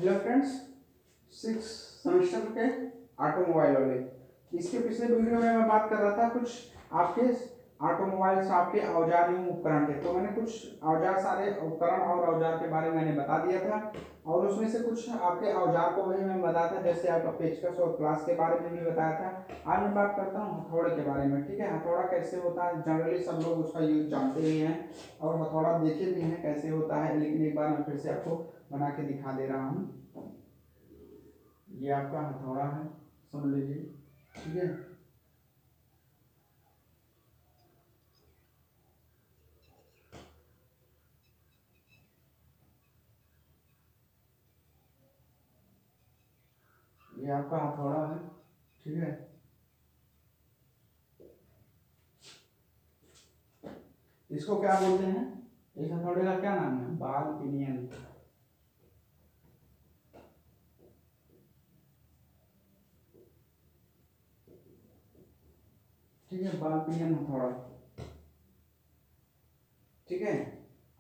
Hello friends, 6 semester के automobile वाले। इसके पिछले वीडियो में मैं बात कर रहा था कुछ आपके ऑटोमोबाइल से आपके औजार एवं उपकरण के। तो मैंने कुछ औजार, सारे उपकरण और औजार के बारे में मैंने बता दिया था, और उसमें से कुछ आपके औजार को भी मैं बताया था, जैसे आपका पेचकस और प्लास के बारे में भी बताया था। आज मैं बात करता हूँ हथौड़े के बारे में। ठीक है, हथौड़ा कैसे होता है, जनरली सब लोग उसका यूज जानते ही हैं और हथौड़ा देखे भी हैं कैसे होता है, लेकिन एक बार मैं फिर से आपको बना के दिखा दे रहा हूँ। ये आपका हथौड़ा है, समझ लीजिए। ठीक है, ये आपका हथौड़ा है। ठीक है, इसको क्या बोलते हैं, इस हथौड़े का क्या नाम है? बाल पिनियन। ठीक है, बाल पिनियन हथौड़ा। ठीक है,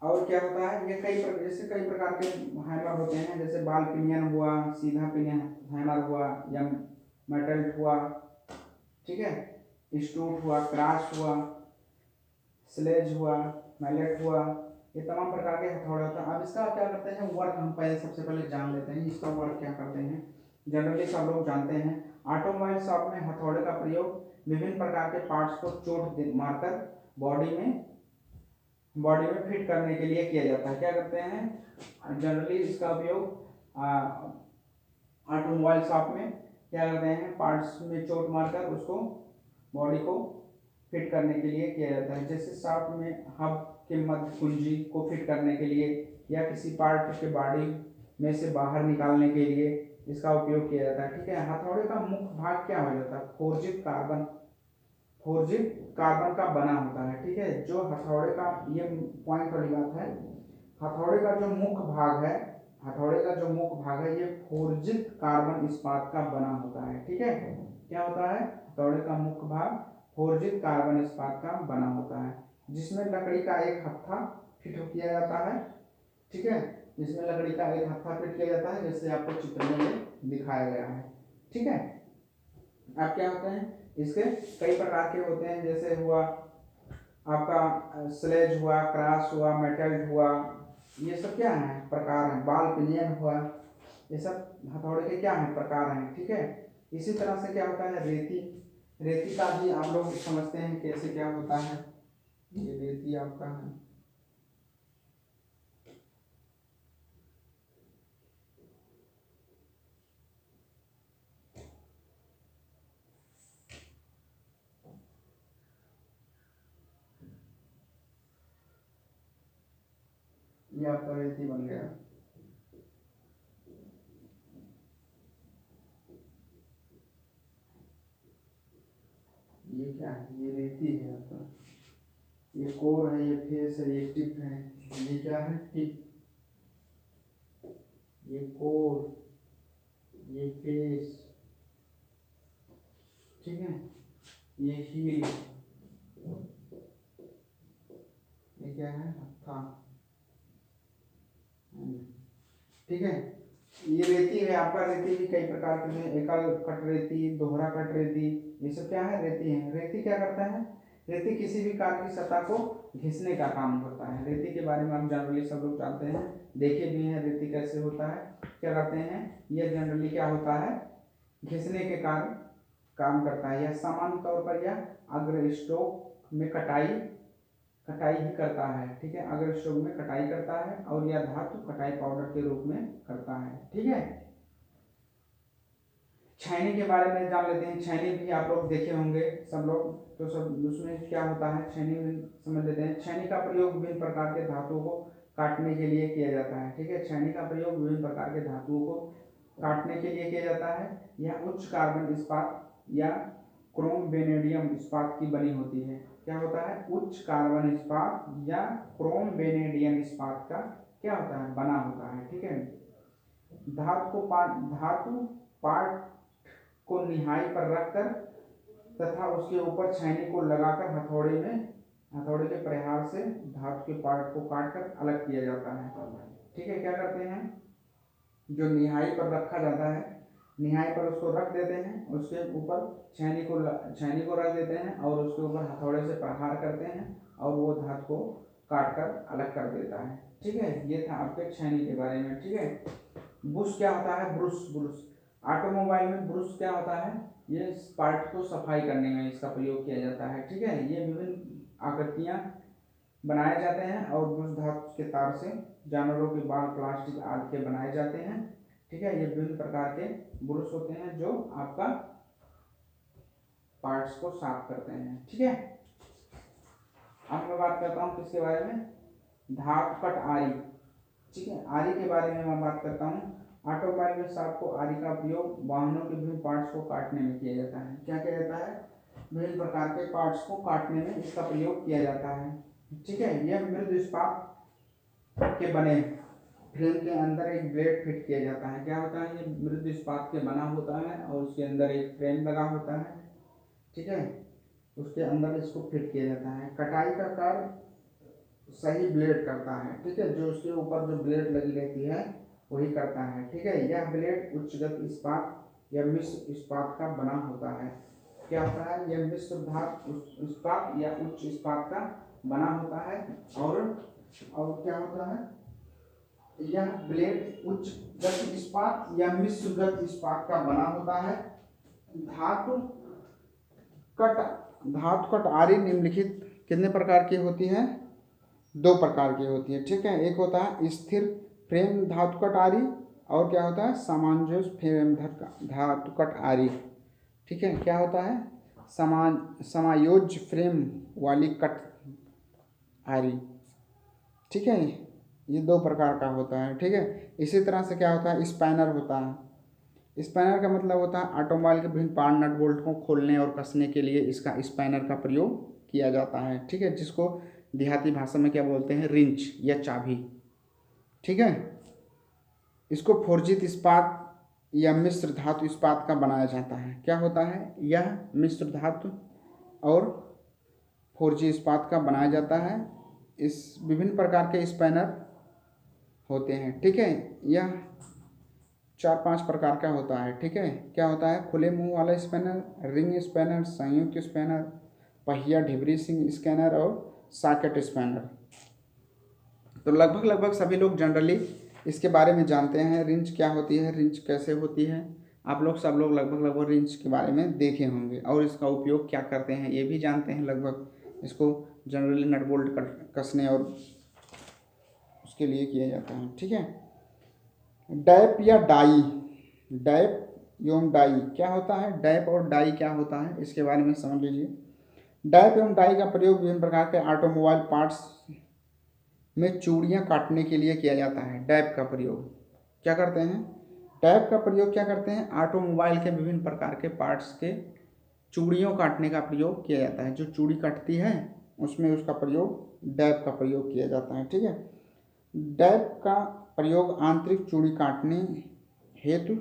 और क्या होता है, ये जैसे कई प्रकार के हैमर होते हैं, जैसे बाल पिनियन हुआ, सीधा पिनियन हैमर हुआ, या मेटल हुआ। ठीक है, स्टूट हुआ, क्रॉस हुआ, स्लेज हुआ, मैलेट हुआ, ये तमाम प्रकार के हथौड़े होते हैं। अब इसका क्या करते हैं वर्क, हम पहले सबसे पहले जान लेते हैं इसका वर्क क्या करते हैं। जनरली सब लोग जानते हैं, ऑटोमोबाइल शॉप में हथौड़े का प्रयोग विभिन्न प्रकार के पार्ट्स को चोट मारकर बॉडी में फिट करने के लिए किया जाता है। क्या करते हैं जनरली इसका उपयोग ऑटोमोबाइल शॉप में क्या करते हैं, पार्ट्स में चोट मारकर उसको बॉडी को फिट करने के लिए किया जाता है। जैसे शाफ्ट में हब के मध्य कुंजी को फिट करने के लिए, या किसी पार्ट के बॉडी में से बाहर निकालने के लिए इसका उपयोग किया जाता है। ठीक है, हथौड़े का मुख्य भाग क्या हो जाता है? फोर्जिट कार्बन का बना होता है। ठीक है, जो हथौड़े का, ये पॉइंट वाली बात है, हथौड़े का जो मुख्य भाग है, ये फोर्जित कार्बन इस्पात का बना होता है। ठीक है, क्या होता है, हथौड़े का मुख्य भाग फोर्जित कार्बन इस्पात का बना होता है, जिसमें लकड़ी का एक हत्था फिट किया जाता है। ठीक है, जिसमें लकड़ी का एक हत्था फिट किया जाता है, जैसे आपको चित्र में दिखाया गया है। ठीक है, अब क्या होते हैं, इसके कई प्रकार के होते हैं, जैसे हुआ आपका स्लेज हुआ, क्रॉस हुआ, मेटल हुआ, ये सब क्या है, प्रकार हैं। बाल पिनियन हुआ, ये सब हथौड़े के क्या है, प्रकार हैं। ठीक है, इसी तरह से क्या होता है, रेती का भी आप लोग समझते हैं कैसे क्या होता है। ये रेती आपका है, ये आपका रेती बन गया। ये क्या है, ये रेती है आपका, ये कोर है, ये फेस है, ये टिप है। ये क्या है, टिप, ये कोर, ये फेस। ठीक है, ये हील, ये क्या है, हत्था। ठीक है, ये रेती है आपका। रेती भी कई प्रकार के हैं, एकल कट रेती, दोहरा कट रेती, ये सब क्या है, रेती है। रेती क्या करता है, रेती किसी भी कार की सतह को घिसने का काम करता है। रेती के बारे में हम जनरली सब लोग जानते हैं, देखे भी हैं रेती कैसे होता है, क्या करते हैं। यह जनरली क्या होता है, घिसने के कारण काम करता है। यह सामान्य तौर पर यह अग्र स्टोक में कटाई ही करता है। ठीक है, अग्र स्टोक में कटाई करता है, और यह धातु कटाई पाउडर के रूप में करता है। ठीक है, छैनी के बारे में जान लेते हैं। छैनी भी आप लोग देखे होंगे सब लोग, तो सब उसमें क्या होता है, छैनी में समझ लेते हैं। छैनी का प्रयोग विभिन्न प्रकार के धातुओं को काटने के लिए किया जाता है। ठीक है, छैनी का प्रयोग विभिन्न प्रकार के धातुओं को काटने के लिए किया जाता है। यह उच्च कार्बन इस्पात या क्रोम वेनेडियम इस्पात की बनी होती है। क्या होता है, उच्च कार्बन इस्पात या क्रोम वेनेडियम इस्पात का क्या होता है, बना होता है। ठीक है, धातु पार्ट को निहाई पर रखकर तथा उसके ऊपर छैनी को लगाकर हथौड़े के प्रहार से धातु के पार्ट को काटकर अलग किया जाता है। ठीक है, क्या करते हैं, जो निहाई पर रखा जाता है, निहाई पर उसको रख देते हैं, उसके ऊपर छेनी को रख देते हैं और उसके ऊपर हथौड़े से प्रहार करते हैं और वो धातु को काट कर अलग कर देता है। ठीक है, ये था आपके छेनी के बारे में। ठीक है, बुश क्या होता है? ब्रुश। ब्रुश ऑटोमोबाइल में ब्रुश क्या होता है? ये पार्ट को सफाई करने में इसका प्रयोग किया जाता है। ठीक है, ये विभिन्न आकृतियां बनाए जाते हैं और ब्रुश धातु के तार से जानवरों के बाल, प्लास्टिक आदि के बनाए जाते हैं। ठीक है, ये विभिन्न प्रकार के ब्रुश होते हैं जो आपका पार्ट्स को साफ करते हैं। ठीक है, अब मैं बात करता हूँ किसके बारे में? धातु कट आरी। ठीक है, आरी के बारे में मैं बात करता हूँ। ऑटोमोबाइल में सांप को आरी का प्रयोग वाहनों के विभिन्न पार्ट्स को काटने में किया जाता है। क्या किया जाता है? विभिन्न प्रकार के पार्ट्स को काटने में इसका प्रयोग किया जाता है। ठीक है, यह मृद इस्पात के बने फ्रेम के अंदर एक ब्लेड फिट किया जाता है। क्या होता है? ये मृद इस्पात के बना होता है और उसके अंदर एक फ्रेम लगा होता है। ठीक है, उसके अंदर इसको फिट किया जाता है। कटाई का कार्य सही ब्लेड करता है। ठीक है, जो उसके ऊपर जो ब्लेड लगी रहती है वही करता है। ठीक है, यह ब्लेड उच्चगत इस्पात या मिश्र इस्पात का बना होता है। क्या होता है? यह मिश्र धातु इस्पात या उच्च इस्पात का बना होता है और क्या होता है? यह ब्लेड उच्च गति इस्पात या मिश्र गति इस्पात का बना होता है। धातु कट आरी निम्नलिखित कितने प्रकार की होती है? 2 प्रकार की होती है। ठीक है, एक होता है स्थिर फ्रेम धातु कट आरी और क्या होता है? सामंजस्य फ्रेम धातु कट आरी। ठीक है, क्या होता है? समायोज्य फ्रेम वाली कट आरी। ठीक है, ये 2 प्रकार का होता है। ठीक है, इसी तरह से क्या होता है? स्पैनर होता है। स्पैनर का मतलब होता है ऑटोमोबाइल के विभिन्न पार्ट नट बोल्ट को खोलने और कसने के लिए इसका स्पैनर का प्रयोग किया जाता है। ठीक है, जिसको देहाती भाषा में क्या बोलते हैं? रिंच या चाबी। ठीक है, इसको फोर्जित इस्पात या मिश्र धातु इस्पात का बनाया जाता है। क्या होता है? यह मिश्र धातु और फोर्जी इस्पात का बनाया जाता है। इस विभिन्न प्रकार के स्पैनर होते हैं। ठीक है, यह 4-5 प्रकार का होता है। ठीक है, क्या होता है? खुले मुंह वाला स्पैनर, रिंग स्पैनर, संयुक्त स्पैनर, पहिया ढिबरी सिंह स्पैनर और सॉकेट स्पैनर। तो लगभग सभी लोग जनरली इसके बारे में जानते हैं। रिंच क्या होती है, रिंच कैसे होती है, आप लोग सब लोग लगभग रिंच के बारे में देखे होंगे और इसका उपयोग क्या करते हैं ये भी जानते हैं। लगभग इसको जनरली नट बोल्ट कसने और उसके लिए किया जाता है। ठीक है, डैप या डाई। डैप एवं डाई क्या होता है? डैप और डाई क्या होता है इसके बारे में समझ लीजिए। डैप एवं डाई का प्रयोग विभिन्न प्रकार के ऑटोमोबाइल पार्ट्स में चूड़ियाँ काटने के लिए किया जाता है। डैप का प्रयोग क्या करते हैं? डैप का प्रयोग क्या करते हैं? ऑटोमोबाइल के विभिन्न प्रकार के पार्ट्स के चूड़ियों काटने का प्रयोग किया जाता है। जो चूड़ी कटती है उसमें उसका प्रयोग डैप का प्रयोग किया जाता है। ठीक है, डैप का प्रयोग आंतरिक चूड़ी काटने हेतु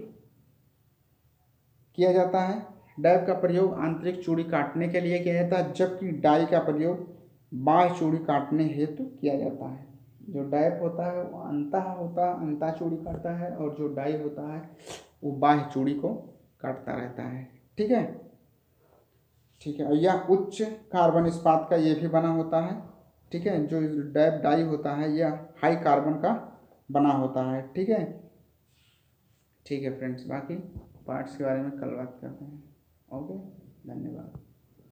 किया जाता है। डैप का प्रयोग आंतरिक चूड़ी काटने के लिए किया जाता है, जबकि डाई का प्रयोग बाह्य चूड़ी काटने हेतु किया जाता है। जो डैप होता है वो अंतः चूड़ी काटता है और जो डाई होता है वो बाह्य चूड़ी को काटता रहता है। ठीक है, ठीक है, यह उच्च कार्बन इस्पात का ये भी बना होता है। ठीक है, जो डैप डाई होता है यह हाई कार्बन का बना होता है। ठीक है, ठीक है फ्रेंड्स, बाकी पार्ट्स के बारे में कल बात करते हैं।